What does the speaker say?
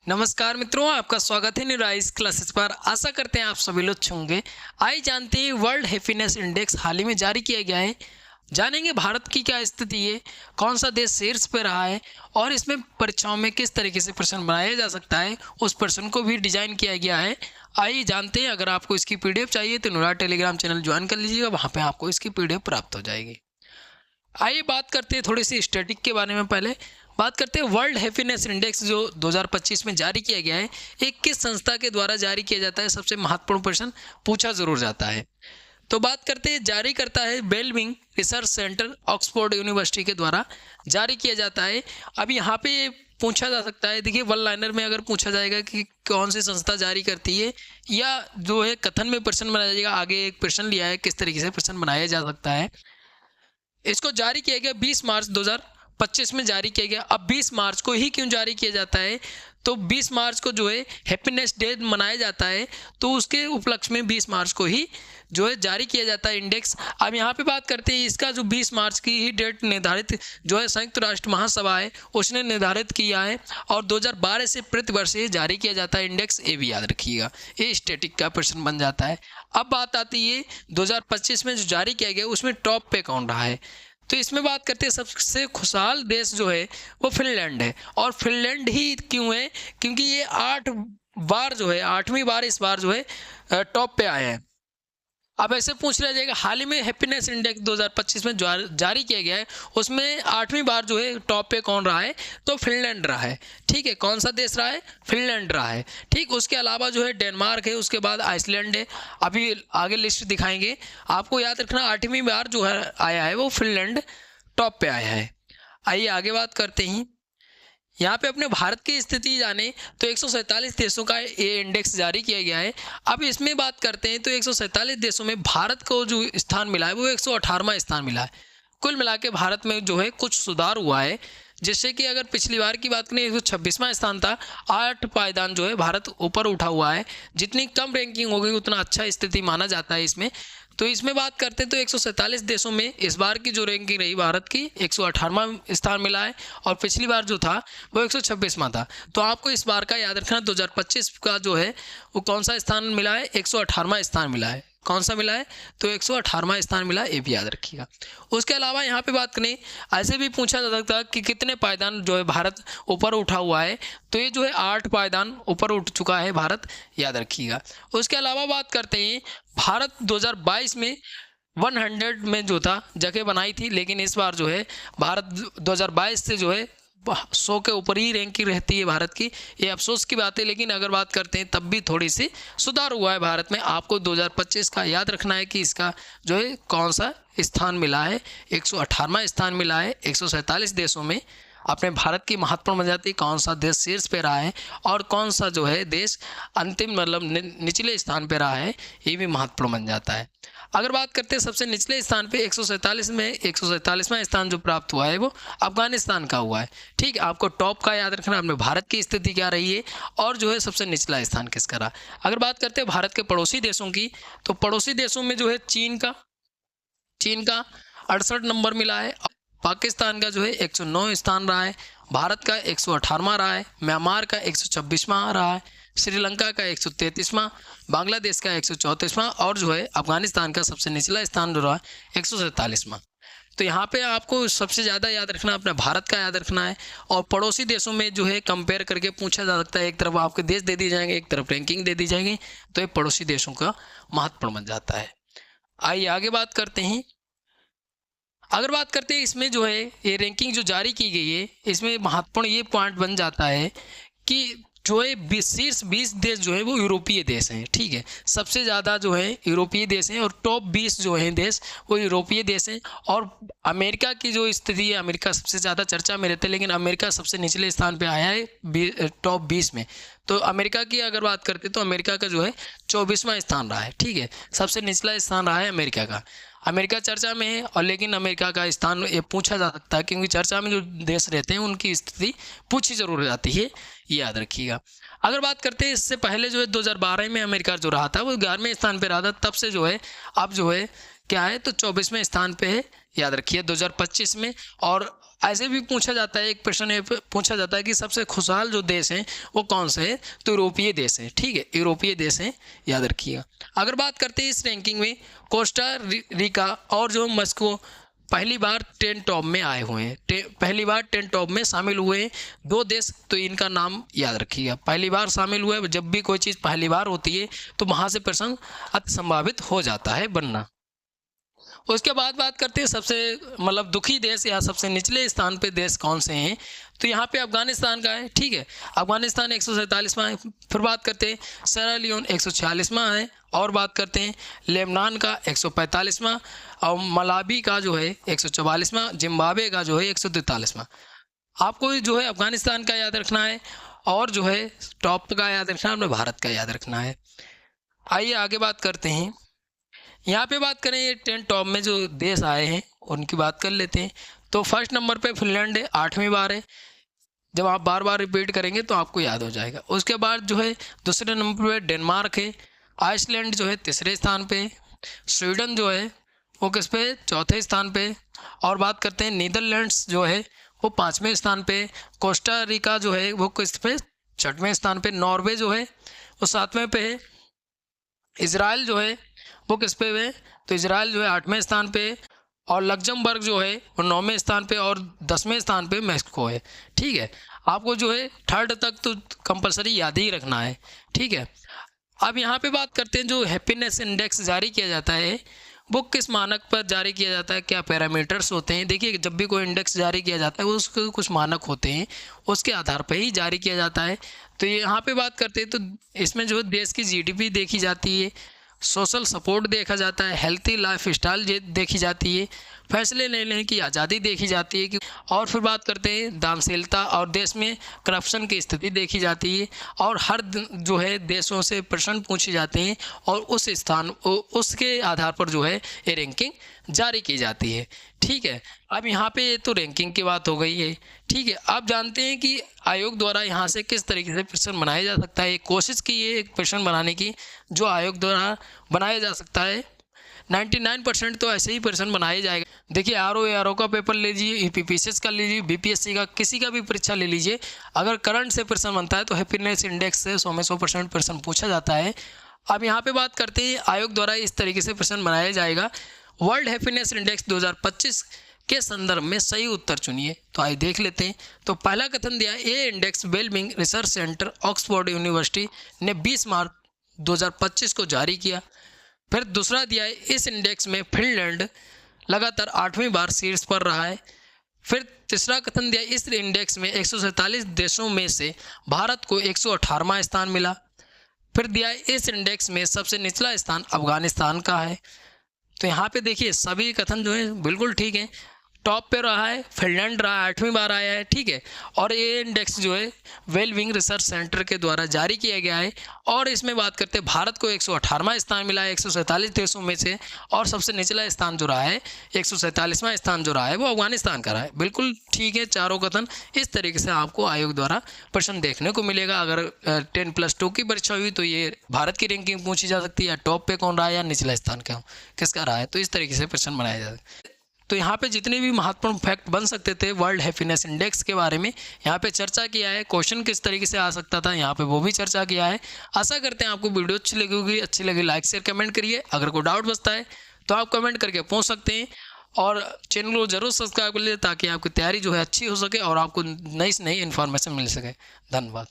नमस्कार मित्रों, आपका स्वागत है न्यूराइज क्लासेस पर। आशा करते हैं आप सभी लोग अच्छे होंगे। आइए जानते हैं वर्ल्ड हैप्पीनेस इंडेक्स हाल ही में जारी किया गया है। जानेंगे भारत की क्या स्थिति है, कौन सा देश शीर्ष पे रहा है और इसमें परीक्षाओं में किस तरीके से प्रश्न बनाया जा सकता है, उस प्रश्न को भी डिजाइन किया गया है। आइए जानते हैं। अगर आपको इसकी पीडीएफ चाहिए तो नुरा टेलीग्राम चैनल ज्वाइन कर लीजिएगा, वहाँ पे आपको इसकी पीडीएफ प्राप्त हो जाएगी। आइए बात करते हैं थोड़ी सी स्टैटिक के बारे में। पहले बात करते हैं वर्ल्ड हैप्पीनेस इंडेक्स जो 2025 में जारी किया गया है, एक किस संस्था के द्वारा जारी किया जाता है, सबसे महत्वपूर्ण प्रश्न पूछा जरूर जाता है। तो बात करते हैं, जारी करता है बेलविंग रिसर्च सेंटर, ऑक्सफोर्ड यूनिवर्सिटी के द्वारा जारी किया जाता है। अब यहाँ पे पूछा जा सकता है, देखिए वन लाइनर में अगर पूछा जाएगा कि कौन सी संस्था जारी करती है, या जो है कथन में प्रश्न बनाया जाएगा, आगे एक प्रश्न लिया है किस तरीके से प्रश्न बनाया जा सकता है। इसको जारी किया गया 20 मार्च 2025 में जारी किया गया। अब 20 मार्च को ही क्यों जारी किया जाता है, तो 20 मार्च को जो है हैप्पीनेस डे मनाया जाता है, तो उसके उपलक्ष्य में 20 मार्च को ही जो है जारी किया जाता है इंडेक्स। अब यहाँ पे बात करते हैं, इसका जो 20 मार्च की ही डेट निर्धारित जो है संयुक्त राष्ट्र महासभा है उसने निर्धारित किया है, और 2012 से प्रतिवर्ष ये जारी किया जाता है इंडेक्स, ये भी याद रखिएगा। ये स्टैटिक का प्रश्न बन जाता है। अब बात आती है 2025 में जो जारी किया गया उसमें टॉप पे कौन रहा है, तो इसमें बात करते हैं सबसे खुशहाल देश जो है वो फिनलैंड है। और फिनलैंड ही क्यों है, क्योंकि ये 8 बार जो है 8वीं बार इस बार जो है टॉप पे आए हैं। अब ऐसे पूछ लिया जाएगा, हाल ही में हैप्पीनेस इंडेक्स 2025 में जारी किया गया है, उसमें 8वीं बार जो है टॉप पे कौन रहा है, तो फिनलैंड रहा है। ठीक है, कौन सा देश रहा है, फिनलैंड रहा है। ठीक, उसके अलावा जो है डेनमार्क है, उसके बाद आइसलैंड है। अभी आगे लिस्ट दिखाएंगे, आपको याद रखना 8वीं बार जो है आया है वो फिनलैंड टॉप पे आया है। आइए आगे बात करते हैं। यहाँ पे अपने भारत की स्थिति जाने तो 147 देशों का ये इंडेक्स जारी किया गया है। अब इसमें बात करते हैं तो 147 देशों में भारत को जो स्थान मिला है वो 118वां स्थान मिला है। कुल मिला के भारत में जो है कुछ सुधार हुआ है, जिससे कि अगर पिछली बार की बात करें 126वां स्थान था, 8 पायदान जो है भारत ऊपर उठा हुआ है। जितनी कम रैंकिंग होगी उतना अच्छा स्थिति माना जाता है इसमें। तो इसमें बात करते हैं तो 147 देशों में इस बार की जो रैंकिंग रही भारत की 118वां स्थान मिला है, और पिछली बार जो था वो 126वां था। तो आपको इस बार का याद रखना 2025 का जो है वो कौन सा स्थान मिला है, 118वां स्थान मिला है। कौन सा मिला है, तो 118वां स्थान मिला है, ये भी याद रखिएगा। उसके अलावा यहाँ पे बात करें, ऐसे भी पूछा जा सकता है कि कितने पायदान जो है भारत ऊपर उठा हुआ है, तो ये जो है 8 पायदान ऊपर उठ चुका है भारत, याद रखिएगा। उसके अलावा बात करते हैं, भारत 2022 में 100 में जो था जगह बनाई थी, लेकिन इस बार जो है भारत 2022 से जो है 100 के ऊपर ही रैंकिंग रहती है भारत की। ये अफसोस की बात है, लेकिन अगर बात करते हैं तब भी थोड़ी सी सुधार हुआ है भारत में। आपको 2025 का याद रखना है कि इसका जो है कौन सा स्थान मिला है, 118वां स्थान मिला है 147 देशों में। अपने भारत की महत्वपूर्ण बन जाती है कौन सा देश शीर्ष पे रहा है और कौन सा जो है देश अंतिम मतलब निचले स्थान पे रहा है, ये भी महत्वपूर्ण बन जाता है। अगर बात करते हैं सबसे निचले स्थान पे 147 में 147वां स्थान जो प्राप्त हुआ है वो अफगानिस्तान का हुआ है। ठीक है, आपको टॉप का याद रखना, अपने भारत की स्थिति क्या रही है और जो है सबसे निचला स्थान किसका रहा। अगर बात करते हैं भारत के पड़ोसी देशों की, तो पड़ोसी देशों में जो है चीन का 68 नंबर मिला है, पाकिस्तान का जो है 109 स्थान रहा है, भारत का 118वां रहा है, म्यांमार का 126वां रहा है, श्रीलंका का 133वां, बांग्लादेश का 134वां, और जो है अफगानिस्तान का सबसे निचला स्थान जो रहा है 147वां। तो यहाँ पे आपको सबसे ज़्यादा याद रखना अपना भारत का याद रखना है, और पड़ोसी देशों में जो है कंपेयर करके पूछा जा सकता है। एक तरफ आपके देश दे दी जाएंगे, एक तरफ रैंकिंग दे दी जाएगी, तो ये पड़ोसी देशों का महत्वपूर्ण बन जाता है। आइए आगे बात करते हैं। अगर बात करते हैं इसमें जो है ये रैंकिंग जो जारी की गई है, इसमें महत्वपूर्ण ये पॉइंट बन जाता है कि जो है शीर्ष 20 देश जो है वो यूरोपीय देश हैं। ठीक है, सबसे ज़्यादा जो है यूरोपीय देश हैं, और टॉप 20 जो हैं देश वो यूरोपीय देश हैं। और अमेरिका की जो स्थिति है, अमेरिका सबसे ज़्यादा चर्चा में रहते हैं, लेकिन अमेरिका सबसे निचले स्थान पे आया है टॉप 20 में। तो अमेरिका की अगर बात करते तो अमेरिका का जो है 24वां स्थान रहा है। ठीक है, सबसे निचला स्थान रहा है अमेरिका का। अमेरिका चर्चा में है, और लेकिन अमेरिका का स्थान ये पूछा जा सकता है, क्योंकि चर्चा में जो देश रहते हैं उनकी स्थिति पूछी जरूर जाती है, ये याद रखिएगा। अगर बात करते हैं इससे पहले जो है 2012 में अमेरिका जो रहा था वो 11वें स्थान पे रहा था, तब से जो है अब जो है क्या है तो 24वें स्थान पे है, याद रखिए 2025 में। और ऐसे भी पूछा जाता है, एक प्रश्न ये पूछा जाता है कि सबसे खुशहाल जो देश हैं वो कौन से हैं, तो यूरोपीय देश हैं। ठीक है, यूरोपीय देश हैं, याद रखिएगा। अगर बात करते हैं इस रैंकिंग में, कोस्टा रिका और जो मस्को पहली बार 10 टॉप में आए हुए हैं, पहली बार 10 टॉप में शामिल हुए हैं 2 देश, तो इनका नाम याद रखिएगा। पहली बार शामिल हुए, जब भी कोई चीज़ पहली बार होती है तो वहाँ से प्रश्न अति संभावित हो जाता है बनना। उसके बाद बात करते हैं सबसे मतलब दुखी देश या सबसे निचले स्थान पे देश कौन से हैं, तो यहाँ पे अफगानिस्तान का है। ठीक है, अफगानिस्तान 147वां है। फिर बात करते हैं सेरा लियोन 146वां है। और बात करते हैं लेबनान का 145वां, और मलावी का जो है 144वां, जिम्बाब्वे का जो है 143वां। आपको जो है अफगानिस्तान का याद रखना है, और जो है टॉप का याद रखना है, अपने भारत का याद रखना है। आइए आगे बात करते हैं। यहाँ पे बात करें ये 10 टॉप में जो देश आए हैं उनकी बात कर लेते हैं। तो फर्स्ट नंबर पे फिनलैंड है, 8वीं बार है। जब आप बार बार रिपीट करेंगे तो आपको याद हो जाएगा। उसके बाद जो है दूसरे नंबर पे डेनमार्क है। आइसलैंड जो है तीसरे स्थान पे। स्वीडन जो है वो किस पे, चौथे स्थान पे। और बात करते हैं नीदरलैंड्स जो है वो 5वें स्थान पे। कोस्टा रिका जो है वो किस पे, 6वें स्थान पे। नॉर्वे जो है वो 7वें पे है। इजराइल जो है वो किस पे है, तो इजराइल जो है 8वें स्थान पे। और लग्जमबर्ग जो है वो 9वें स्थान पे, और 10वें स्थान पे मैक्सिको है। ठीक है, आपको जो है थर्ड तक तो कंपलसरी याद ही रखना है। ठीक है, अब यहाँ पे बात करते हैं जो हैप्पीनेस इंडेक्स जारी किया जाता है वो किस मानक पर जारी किया जाता है, क्या पैरामीटर्स होते हैं। देखिए, जब भी कोई इंडेक्स जारी किया जाता है उसके कुछ मानक होते हैं, उसके आधार पर ही जारी किया जाता है। तो यहाँ पे बात करते हैं तो इसमें जो देश की जीडीपी देखी जाती है, सोशल सपोर्ट देखा जाता है, हेल्थी लाइफ स्टाइल देखी जाती है, फैसले लेने की आज़ादी देखी जाती है, और फिर बात करते हैं दानशीलता, और देश में करप्शन की स्थिति देखी जाती है। और हर जो है देशों से प्रश्न पूछे जाते हैं, और उस स्थान उसके आधार पर जो है ये रैंकिंग जारी की जाती है। ठीक है, अब यहाँ पे तो रैंकिंग की बात हो गई है। ठीक है, आप जानते हैं कि आयोग द्वारा यहाँ से किस तरीके से प्रश्न बनाया जा सकता है। कोशिश की है एक प्रश्न बनाने की जो आयोग द्वारा बनाया जा सकता है। 99% तो ऐसे ही प्रश्न बनाए जाएगा। देखिए, आरओ का पेपर ले लीजिए, यूपीपीसीएस का लीजिए, बीपीएससी का किसी का भी परीक्षा ले लीजिए, अगर करंट से प्रश्न बनता है तो हैप्पीनेस इंडेक्स से 100 में 100% प्रश्न पूछा जाता है। अब यहाँ पे बात करते हैं आयोग द्वारा इस तरीके से प्रश्न बनाया जाएगा। वर्ल्ड हैप्पीनेस इंडेक्स 2025 के संदर्भ में सही उत्तर चुनिए। तो आइए देख लेते हैं। तो पहला कथन दिया, ये index wellbeing research centre Oxford university ने 20 मार्च 2025 को जारी किया। फिर दूसरा दिया है, इस इंडेक्स में फिनलैंड लगातार 8वीं बार शीर्ष पर रहा है। फिर तीसरा कथन दिया, इस इंडेक्स में 147 देशों में से भारत को 118वां स्थान मिला। फिर दिया है, इस इंडेक्स में सबसे निचला स्थान अफगानिस्तान का है। तो यहाँ पे देखिए सभी कथन जो है बिल्कुल ठीक है। टॉप पे रहा है फिनलैंड, रहा है 8वीं बार आया है। ठीक है, और ये इंडेक्स जो है वेलबिंग रिसर्च सेंटर के द्वारा जारी किया गया है। और इसमें बात करते हैं भारत को 118वां स्थान मिला है 147 देशों में से, और सबसे निचला स्थान जो रहा है 147वां स्थान जो रहा है वो अफगानिस्तान का रहा है। बिल्कुल ठीक है, चारों कथन इस तरीके से आपको आयोग द्वारा प्रश्न देखने को मिलेगा। अगर 10+2 की परीक्षा हुई तो ये भारत की रैंकिंग पूछी जा सकती है, या टॉप पे कौन रहा है या निचला स्थान किसका रहा है, तो इस तरीके से प्रश्न बनाया जाता है। तो यहाँ पे जितने भी महत्वपूर्ण फैक्ट बन सकते थे वर्ल्ड हैप्पीनेस इंडेक्स के बारे में यहाँ पे चर्चा किया है। क्वेश्चन किस तरीके से आ सकता था यहाँ पे वो भी चर्चा किया है। आशा करते हैं आपको वीडियो अच्छी लगी होगी। अच्छी लगी लाइक शेयर कमेंट करिए। अगर कोई डाउट बचता है तो आप कमेंट करके पूछ सकते हैं, और चैनल को जरूर सब्सक्राइब कर लीजिए ताकि आपकी तैयारी जो है अच्छी हो सके और आपको नई से नई इन्फॉर्मेशन मिल सके। धन्यवाद।